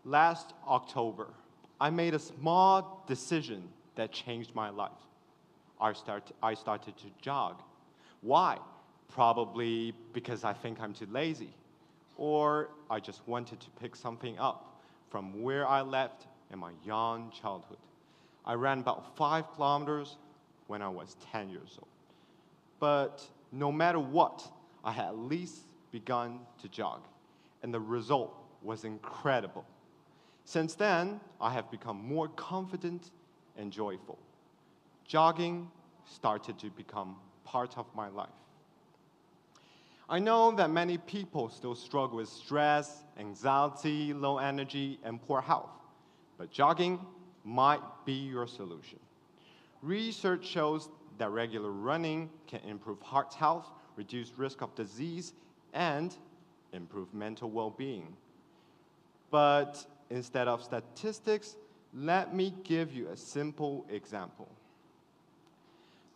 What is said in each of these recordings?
Last October, I made a small decision that changed my life. I started to jog. Why? Probably because I think I'm too lazy, or I just wanted to pick something up from where I left in my young childhood. I ran about 5 kilometers when I was 10 years old. But no matter what, I had at least begun to jog, and the result was incredible. Since then, I have become more confident and joyful. Jogging started to become part of my life. I know that many people still struggle with stress, anxiety, low energy, and poor health, but jogging might be your solution. Research shows that regular running can improve heart health, reduce risk of disease, and improve mental well-being. But instead of statistics, let me give you a simple example.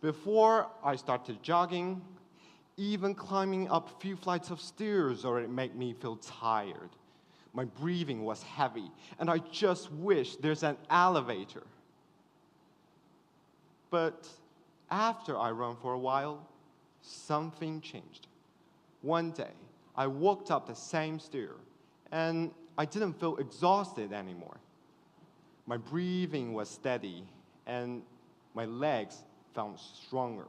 Before I started jogging, even climbing up a few flights of stairs already made me feel tired. My breathing was heavy, and I just wish there's an elevator. But after I ran for a while, something changed. One day, I walked up the same stair, and I didn't feel exhausted anymore. My breathing was steady, and my legs felt stronger.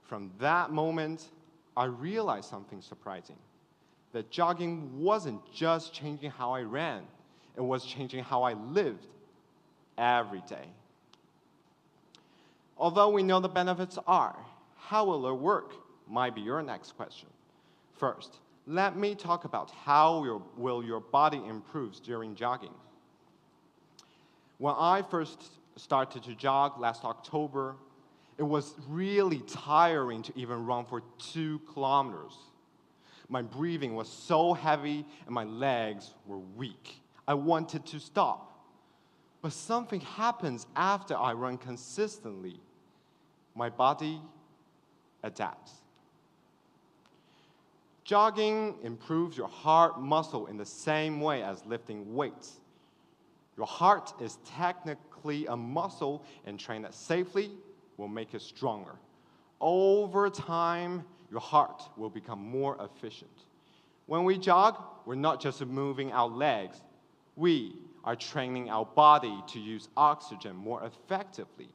From that moment, I realized something surprising, that jogging wasn't just changing how I ran, it was changing how I lived every day. Although we know the benefits are, how will it work might be your next question. First, let me talk about how your body improves during jogging. When I first started to jog last October, it was really tiring to even run for 2 kilometers. My breathing was so heavy and my legs were weak. I wanted to stop. But something happens after I run consistently. My body adapts. Jogging improves your heart muscle in the same way as lifting weights. Your heart is technically a muscle, and train it safely will make it stronger. Over time, your heart will become more efficient. When we jog, we're not just moving our legs. We are training our body to use oxygen more effectively.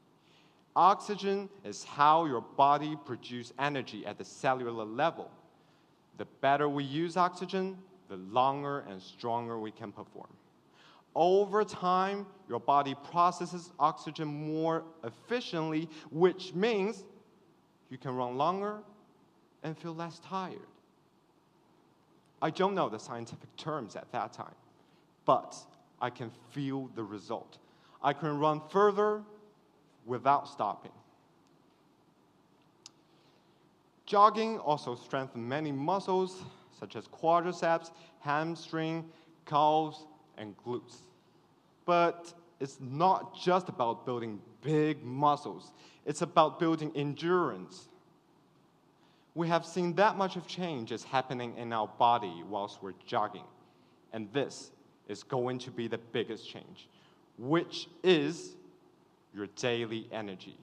Oxygen is how your body produces energy at the cellular level. The better we use oxygen, the longer and stronger we can perform. Over time, your body processes oxygen more efficiently, which means you can run longer and feel less tired. I don't know the scientific terms at that time, but I can feel the result. I can run further without stopping. Jogging also strengthens many muscles, such as quadriceps, hamstring, calves, and glutes. But it's not just about building big muscles. It's about building endurance. We have seen that much of change is happening in our body whilst we're jogging. And this is going to be the biggest change, which is your daily energy.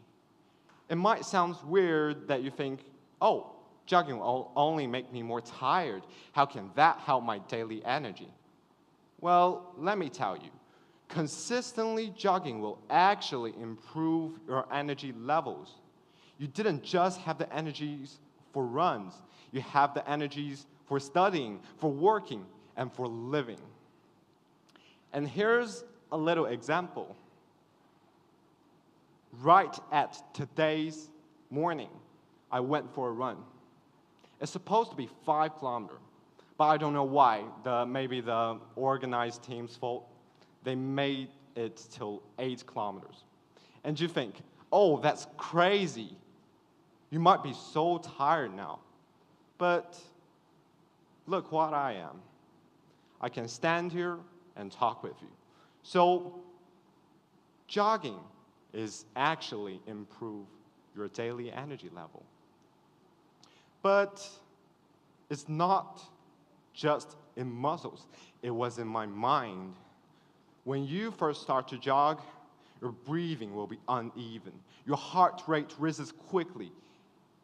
It might sound weird that you think, oh, jogging will only make me more tired. How can that help my daily energy? Well, let me tell you, consistently jogging will actually improve your energy levels. You didn't just have the energies for runs. You have the energies for studying, for working, and for living. And here's a little example. Right at today's morning, I went for a run. It's supposed to be 5 kilometers, but I don't know why. Maybe the organized team's fault. They made it till 8 kilometers. And you think, oh, that's crazy. You might be so tired now. But look what I am. I can stand here and talk with you. So jogging is actually improve your daily energy level. But it's not just in muscles. It was in my mind. When you first start to jog, your breathing will be uneven. Your heart rate rises quickly,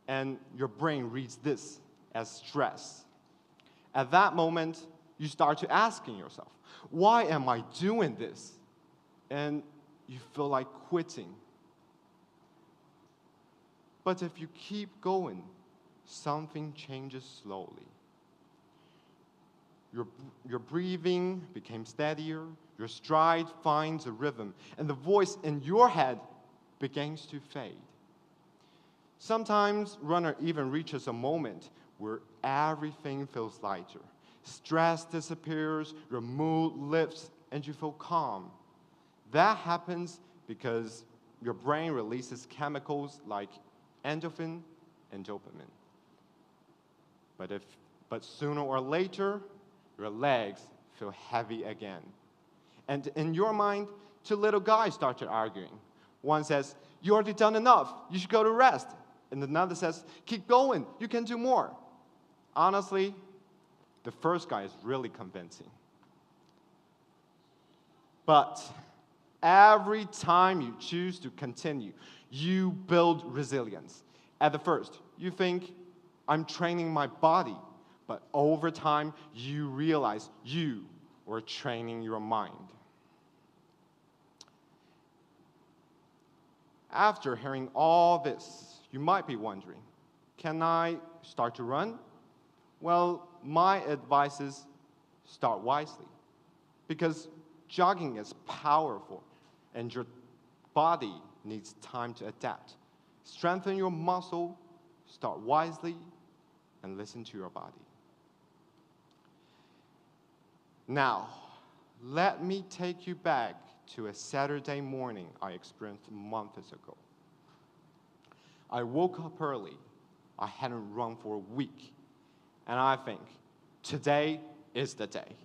and your brain reads this as stress. At that moment, you start to asking yourself, why am I doing this? And you feel like quitting. But if you keep going, something changes slowly. Your breathing became steadier, your stride finds a rhythm, and the voice in your head begins to fade. Sometimes runner even reaches a moment where everything feels lighter. Stress disappears, your mood lifts, and you feel calm. That happens because your brain releases chemicals like endorphin and dopamine. But sooner or later, your legs feel heavy again. And in your mind, two little guys started arguing. One says, you already done enough, you should go to rest. And another says, keep going, you can do more. Honestly, the first guy is really convincing. But every time you choose to continue, you build resilience. At the first, you think, I'm training my body. But over time, you realize you were training your mind. After hearing all this, you might be wondering, can I start to run? Well, my advice is start wisely. Because jogging is powerful, and your body needs time to adapt. Strengthen your muscle, start wisely, and listen to your body. Now, let me take you back to a Saturday morning I experienced months ago. I woke up early. I hadn't run for a week. And I think, today is the day.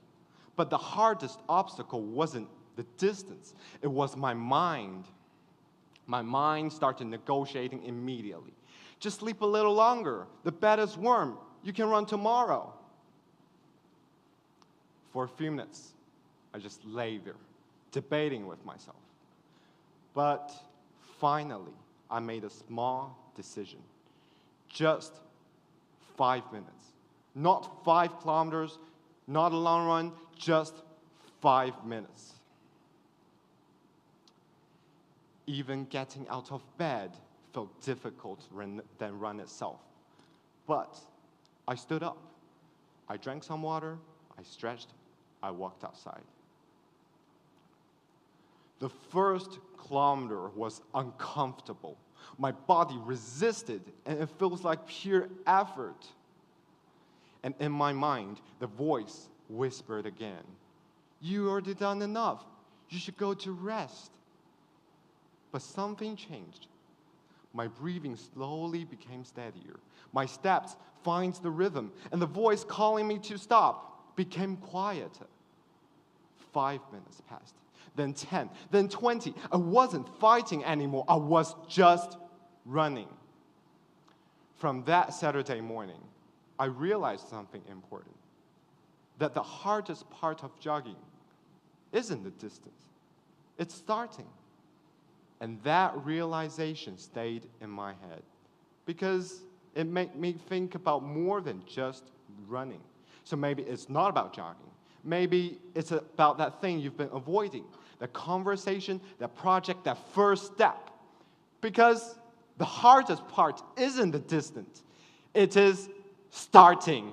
But the hardest obstacle wasn't the distance. It was my mind. My mind started negotiating immediately. Just sleep a little longer. The bed is warm. You can run tomorrow. For a few minutes, I just lay there, debating with myself. But finally, I made a small decision. Just 5 minutes. Not 5 kilometers, not a long run, just 5 minutes. Even getting out of bed felt difficult than run itself. But I stood up. I drank some water, I stretched, I walked outside. The first kilometer was uncomfortable. My body resisted, and it feels like pure effort. And in my mind, the voice whispered again, you already done enough. You should go to rest. But something changed. My breathing slowly became steadier. My steps finds the rhythm, and the voice calling me to stop became quieter. 5 minutes passed, then 10, then 20. I wasn't fighting anymore. I was just running. From that Saturday morning, I realized something important. That the hardest part of jogging isn't the distance. It's starting. And that realization stayed in my head because it made me think about more than just running. So maybe it's not about jogging. Maybe it's about that thing you've been avoiding, the conversation, the project, that first step. Because the hardest part isn't the distance. It is starting.